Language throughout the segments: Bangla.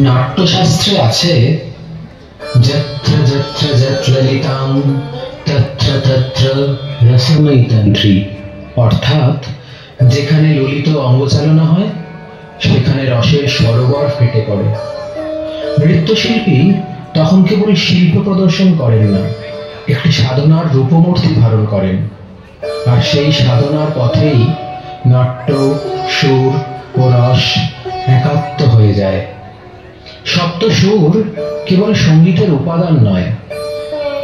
নাট্যশাস্ত্রে আছে যত্র যত্র যৎললিতাং তত্র তত্র রসময়ীতন্ত্রী, অর্থাৎ যেখানে ললিত অঙ্গচালনা হয় সেখানে রসের সরোবর ফেটে পড়ে। নৃত্যশিল্পী তখন কেবল শিল্প প্রদর্শন করেন না, একটি সাধনার রূপমূর্তি ধারণ করেন। আর সেই সাধনার পথেই নাট্য, সুর ও রস একাত্ম হয়ে যায়। সপ্ত সুর কেবল সঙ্গীতের উপাদান নয়,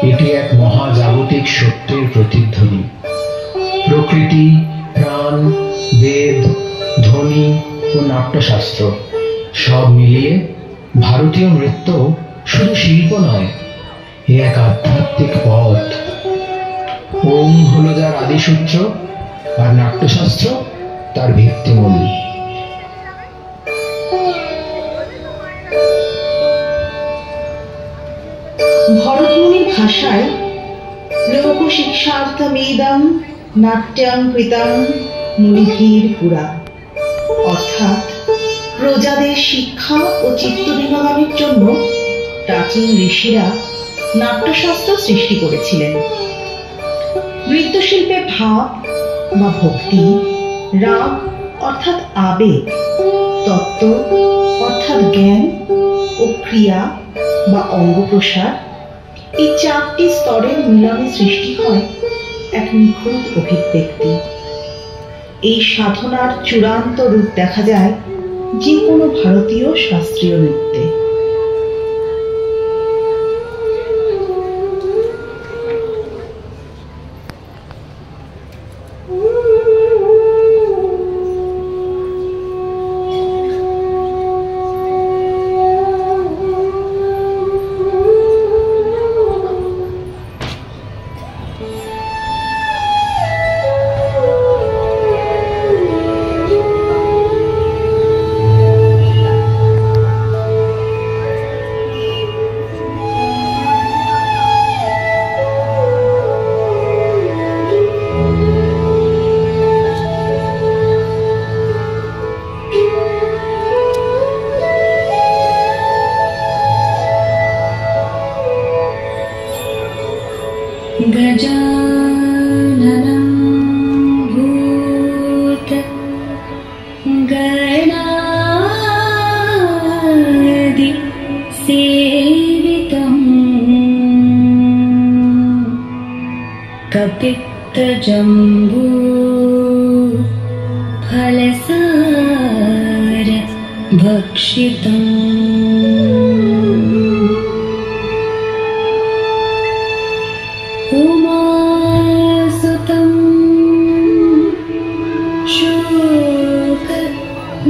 এটি এক মহাজাগতিক সত্যের প্রতিধ্বনি। প্রকৃতি, প্রাণ, বেদ, ধ্বনি ও নাট্যশাস্ত্র সব মিলিয়ে ভারতীয় নৃত্য শুধু শিল্প নয়, এ এক আধ্যাত্মিক পথ। ওম হলো যার আদিসূত্র, আর নাট্যশাস্ত্র তার ভিত্তিমূল। ভরতমুনির ভাষায় লোকশিক্ষার্থমিদং নাট্যং কৃতং মুনিভির পুরা, অর্থাৎ প্রজাদের শিক্ষা ও চিত্ত বিনোদনের জন্য প্রাচীন ঋষিরা নাট্যশাস্ত্র সৃষ্টি করেছিলেন। নৃত্যশিল্পে ভাব বা ভক্তি, রাগ অর্থাৎ আবেগ, তত্ত্ব অর্থাৎ জ্ঞান ও ক্রিয়া বা অঙ্গপ্রসার, এই চারটি স্তরের মিলনে সৃষ্টি হয় এক নিখুঁত অভিব্যক্তি। এই সাধনার চূড়ান্ত রূপ দেখা যায় যে কোনো ভারতীয় শাস্ত্রীয় নৃত্যে। गजाननं भूत गणादि सेवितं कपित्तजम्बू फलसार भक्षितम् उमासुतं शोक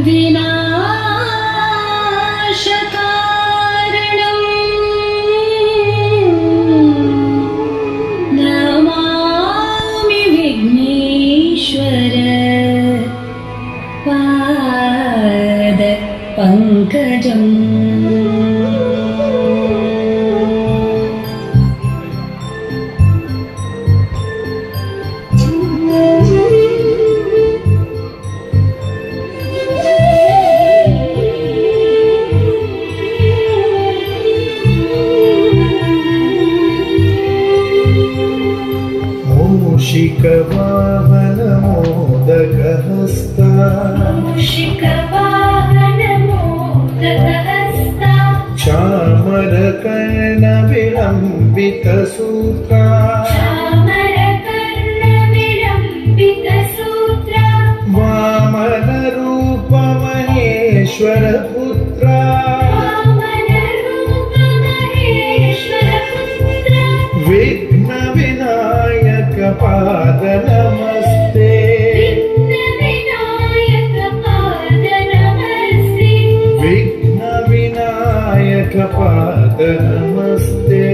विनाशकारणं नमामि विघ्नेश्वर पाद पंकजम्। मूषिकवाहनमोदकहस्ता चामरकर्णविलम्बितसूत्रा वामनरूपमहेश्वरपुत्रा विघ्नविनायक पाद नमस्ते विघ्नविनायक पाद नमस्ते।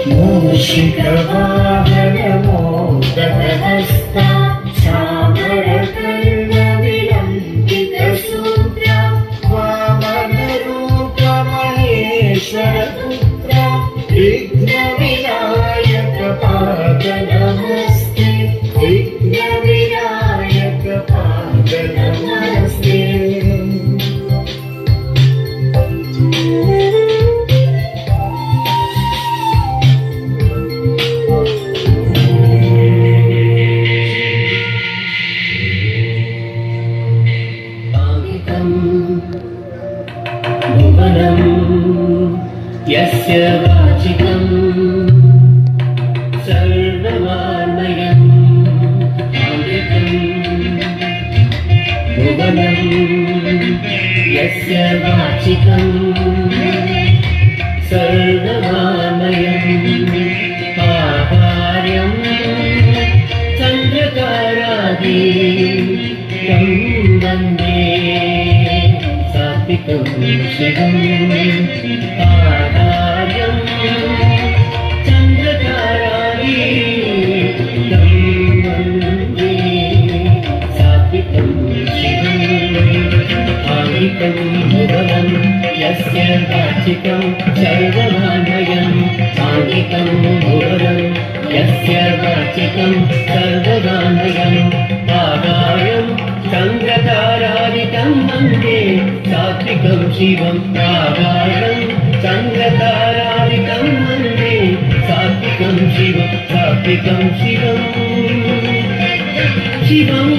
मूषिकवाहनमोदकहस्ता यस्य वाचिकं सर्वमानयं अमृतं भुवनं यस्य वाचिकं सर्वमानयं आहार्यं चन्द्रतारादि तं वन्दे सात्विकं शिवम् आहार्यं चन्द्रतारादि तं वन्दे सात्विकं शिवम् आङ्गिकं भुवनं यस्य वाचिकं सर्वमानयं आङ्गिकं भुवनं यस्य वाचिकं सर्वमानयं आहार्यं चन्द्रतारादिकं वन्दे सात्विकं शिवम् आहार्यं चन्द्रतारादिकं वन्दे सात्विकं शिवम् सात्विकं शिवम् शिवम्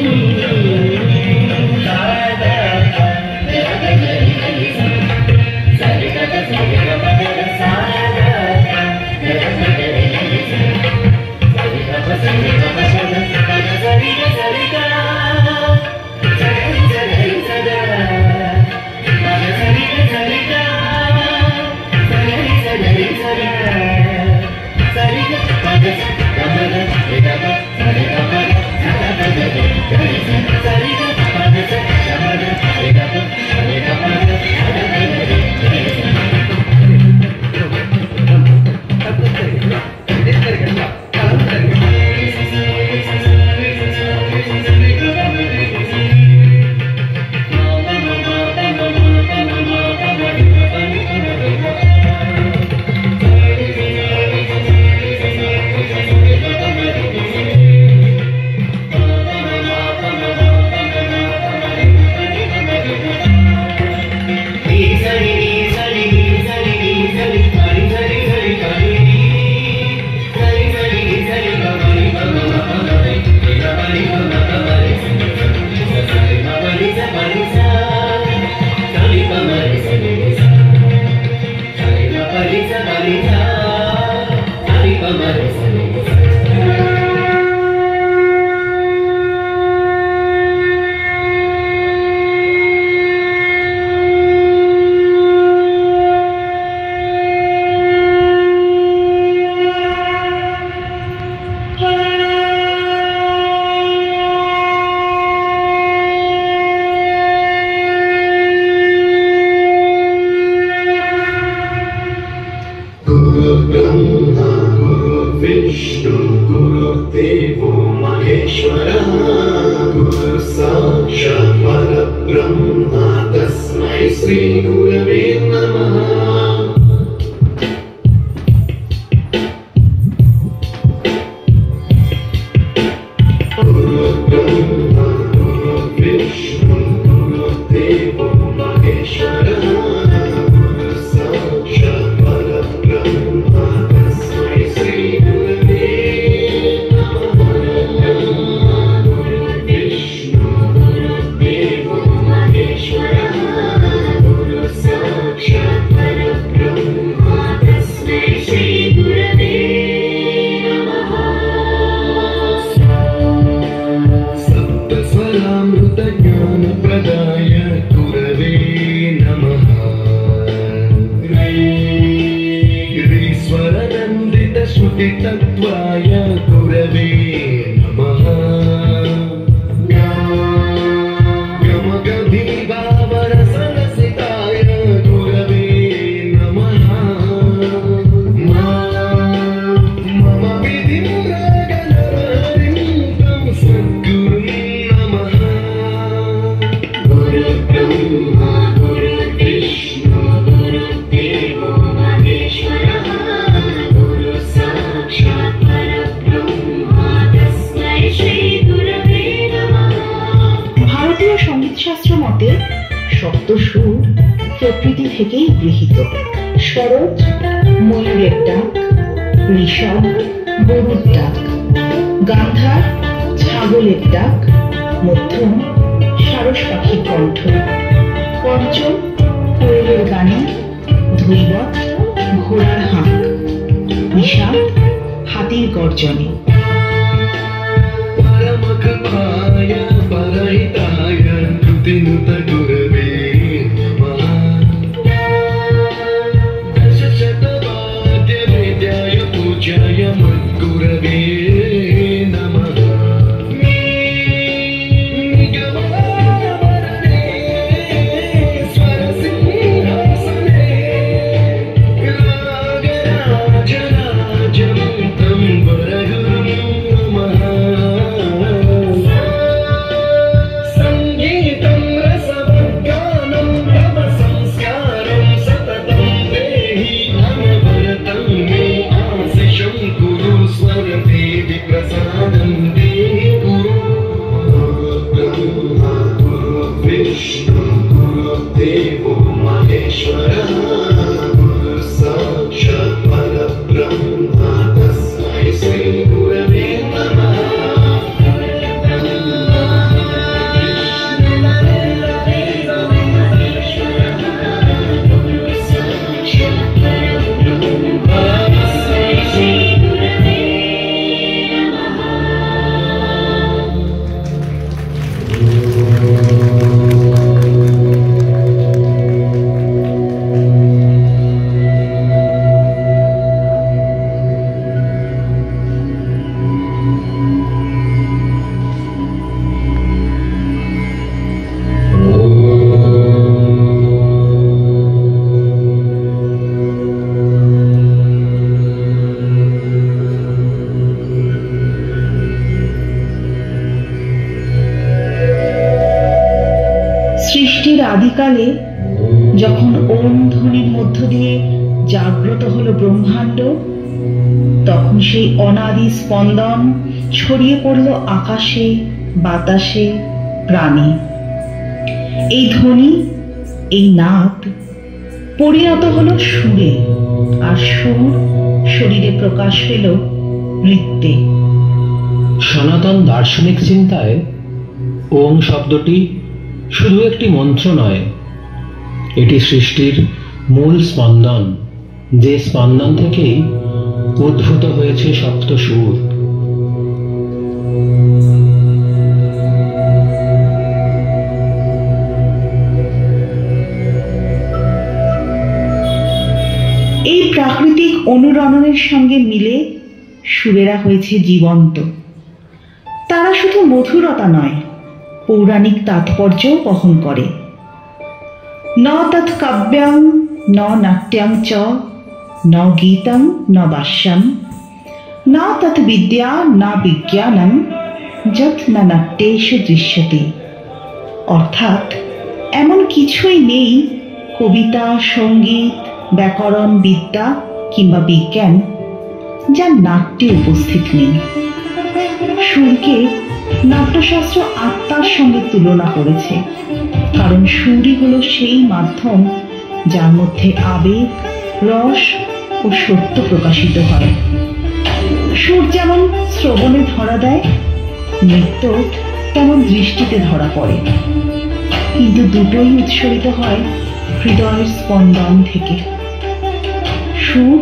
থেকেই গৃহীত। সরোজ ময়ূরের ডাক, ঋষভ গরুর ডাক, গান্ধার ছাগলের ডাক, মধ্যম সারস পাখির কণ্ঠ, পঞ্চম কোয়েলের গানে, ধৈবত ঘোড়ার হাঁক, নিষাদ হাতির গর্জনে। परमकृपाय परहिताय कृतिनुतगुरवे नमः। दशशतवाद्यवेद्याय पूज्याय मद्गुरवे नमः। निगमावरणे स्वरसिंहासने रागराजराजं वरगुरुं नमः। संगीतं रसवद्गानं तव संस्कारं सततं देहि अनवरतं मे आशिषं कुरु स्वरदेवि प्रसादं देहि गुरु। ब्रह्मा गुरुर्विष्णु गुरुर्देवो महेश्वरः गुरुः साक्षात् परब्रह्म तस्मै श्री गुरवे नमः। সৃষ্টির আদিকালে যখন ওম ধ্বনির মধ্য দিয়ে জাগ্রত হলো ব্রহ্মাণ্ড, তখন সেই অনাদি স্পন্দন ছড়িয়ে পড়ল আকাশে, বাতাসে, প্রাণে। এই ধ্বনি, এই নাদ পরিণত হলো সুরে, আর সুর শরীরে প্রকাশ পেল নৃত্যে। সনাতন দার্শনিক চিন্তায় ওম শব্দটি শুধু একটি মন্ত্র নয়, এটি সৃষ্টির মূল স্পন্দন, যে স্পন্দন থেকেই উদ্ভূত হয়েছে সপ্ত সুর। এই প্রাকৃতিক অনুরণনের সঙ্গে মিলে সুরেরা হয়েছে জীবন্ত। তারা শুধু মধুরতা নয়, পৌরাণিক তাৎপর্যও বহন করে। ন তৎ কাব্যাং ন নাট্যাং চ ন গীতং ন বাস্যাং ন তৎ বিদ্যা না বিজ্ঞানং যৎ না নাট্যেষু দৃশ্যতে। অর্থাৎ এমন কিছুই নেই কবিতা, সঙ্গীত, ব্যাকরণ, বিদ্যা কিংবা বিজ্ঞান যা নাট্যে উপস্থিত নেই। সুরকে নাট্যশাস্ত্র আত্মার সঙ্গে তুলনা করেছে, কারণ সুরই হলো সেই মাধ্যম যার মধ্যে আবেগ, রস ও সত্য প্রকাশিত হয়। সুর যেমন শ্রবণে ধরা দেয়, নৃত্য তেমন দৃষ্টিতে ধরা পড়ে, কিন্তু দুটোই উৎসরিত হয় হৃদয়ের স্পন্দন থেকে। সুর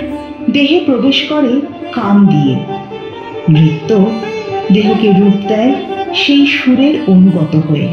দেহে প্রবেশ করে কান দিয়ে, নৃত্য দেহকে রূপ দেয় সেই সুরের অনুগত হয়ে।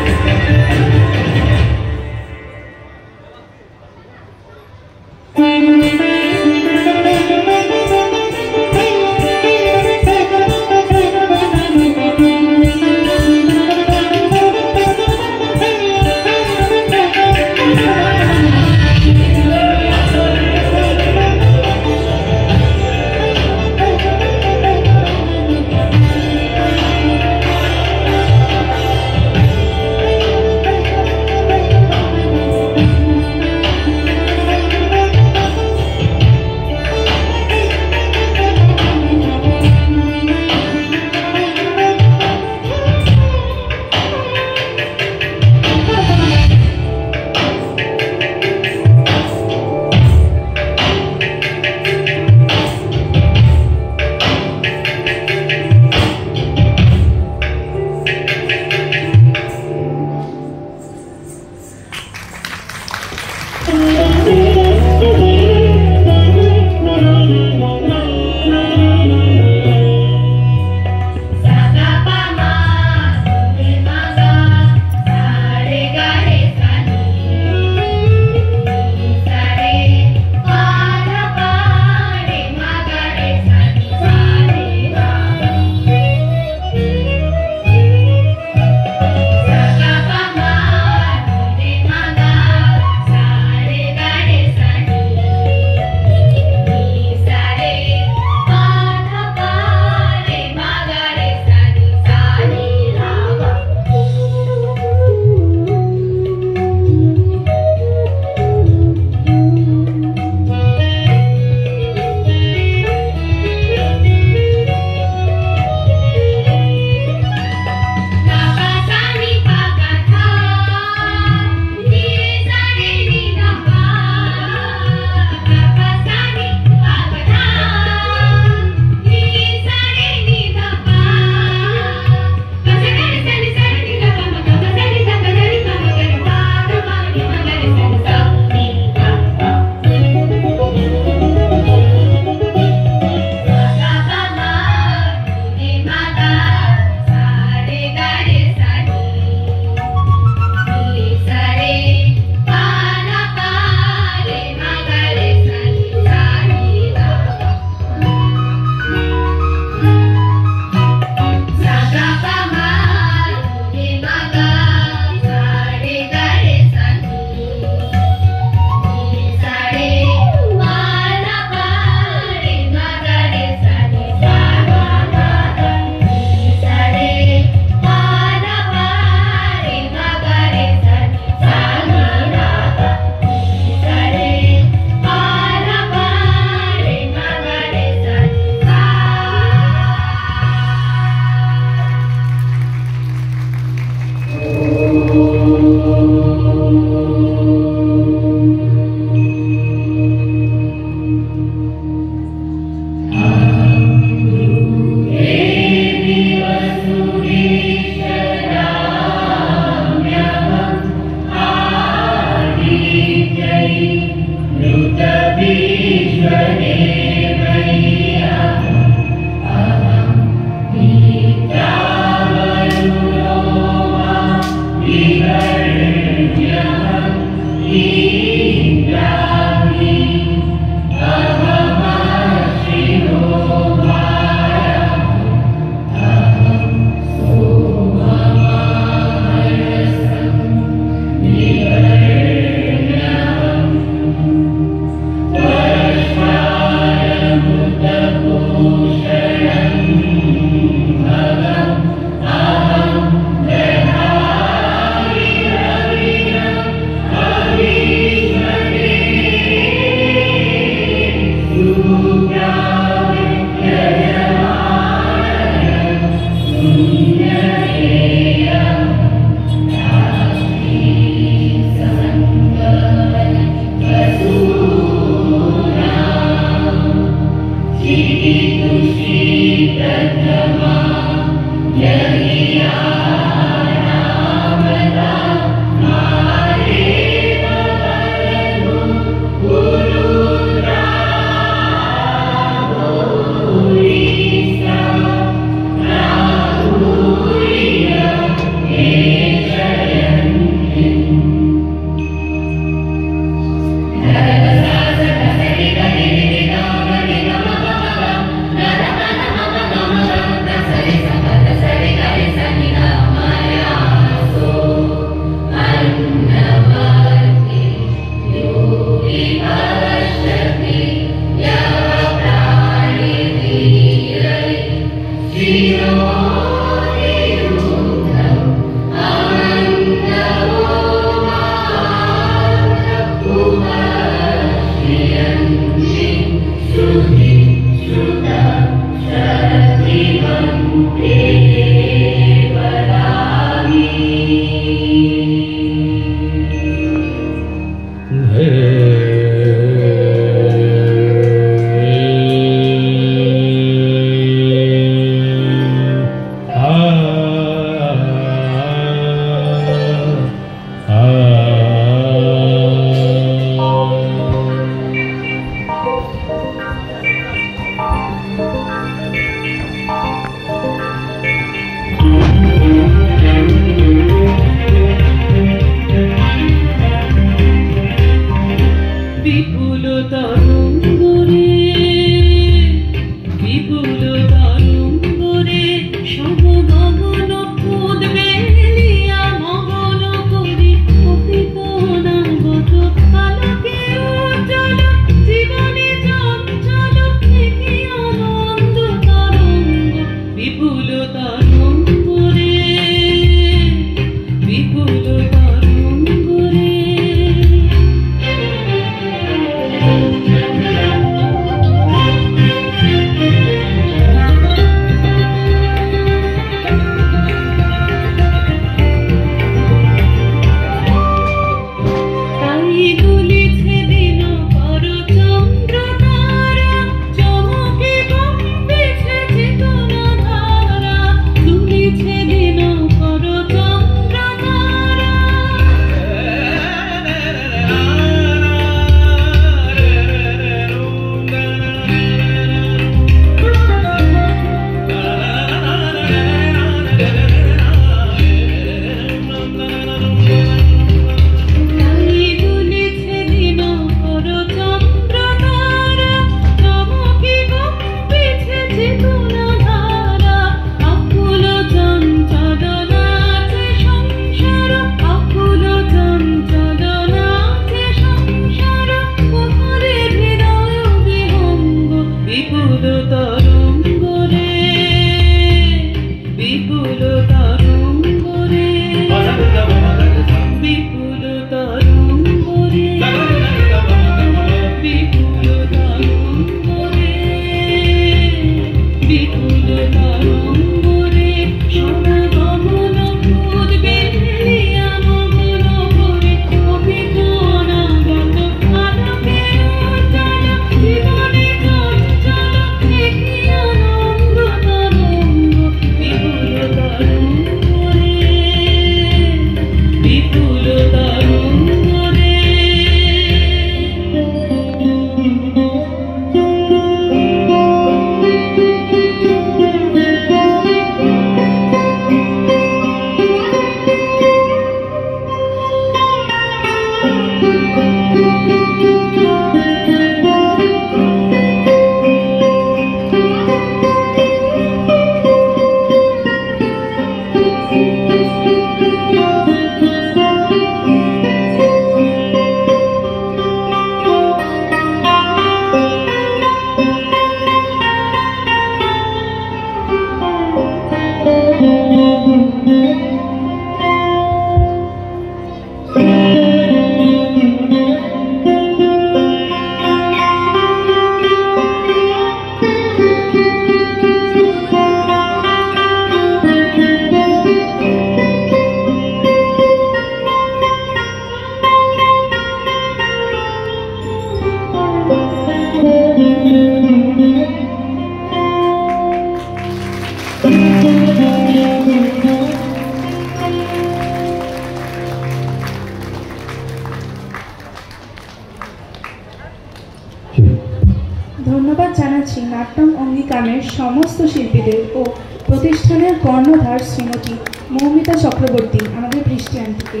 ধন্যবাদ জানাচ্ছি নাট্যম অঙ্গীকারের সমস্ত শিল্পীদের ও প্রতিষ্ঠানের কর্ণধার শ্রীমতী মৌমিতা চক্রবর্তী, আমাদের বৃষ্টি আন্টিকে।